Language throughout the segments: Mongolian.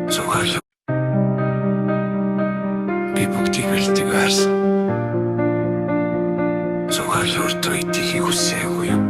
Зүгээр л би бүгдийг бэлдэг байсан. Зүгээр л өөртөө идэхийг хүсээгүй юм.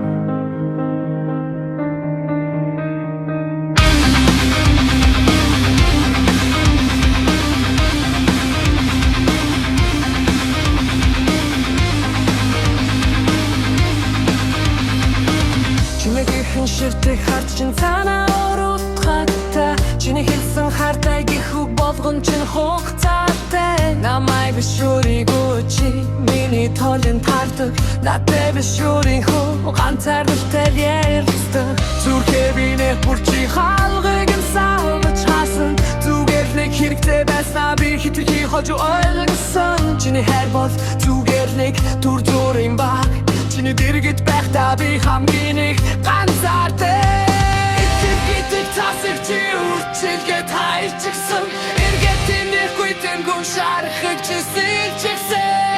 Чимээгийн шивтэг харж чин цаана уруудхагтай чиний хэлсэн хартай гих үг болгон чин хугацаатай намайг биш өөрийгөө чи миний толын тардаг надад биш өөрийнхөө ганцаардлтай ярьдаг зүрхээ бинэ бүр чи хаалгыг нь савж хасан зүгээр нэг хэрэгтэй байснаа би хитрхи хожу ойлгосон чиний хайр бол зүгээр нэг түр зүрийн баг чиний дэргэд байхдаа би хамгийн их ганцаартай итгэдэг тасэр чи үрчилгээ тайлчсан эргээд тэнэргүй тэнгүүн шарахыг чи сэлчихсэн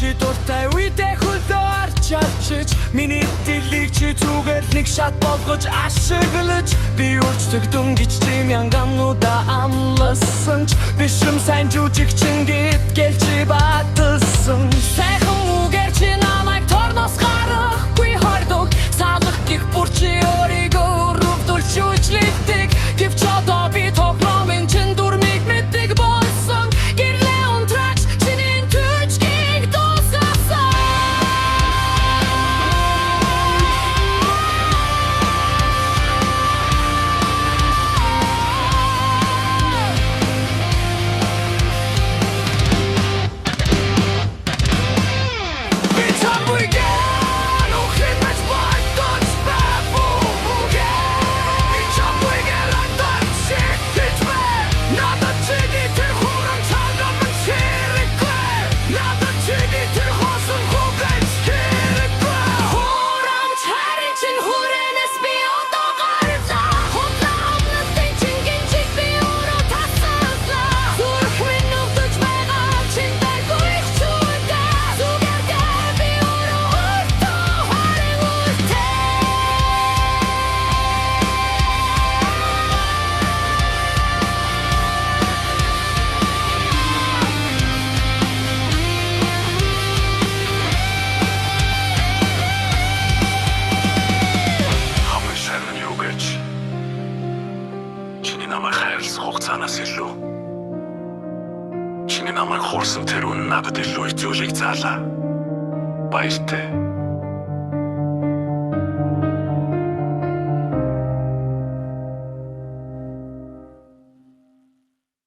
чи дуртай үедээ хөлөө арч авчиж миний дэлийг чи зүгээр нэг шат болгож ашиглаж би үржигдэн гэж чи мянгануудаа амласан ч бишрэм сайн жүжигчин гэдгээл чи батсан сайхан үгээр чи намайг торноос гарахгүй хордог салах гих бүр чи өөрийгөө рөвдүүлж үжлэгдэг гэвч одоо би тоглоомын чин дүрмийг мэддэг болсон гэрлээ унтраач чиний түчгийг намайг хайрлах хугацаанаас илүү чиний намайг хуурсан тэр үнэ надад илүү их зүйлийг заалаа баяртай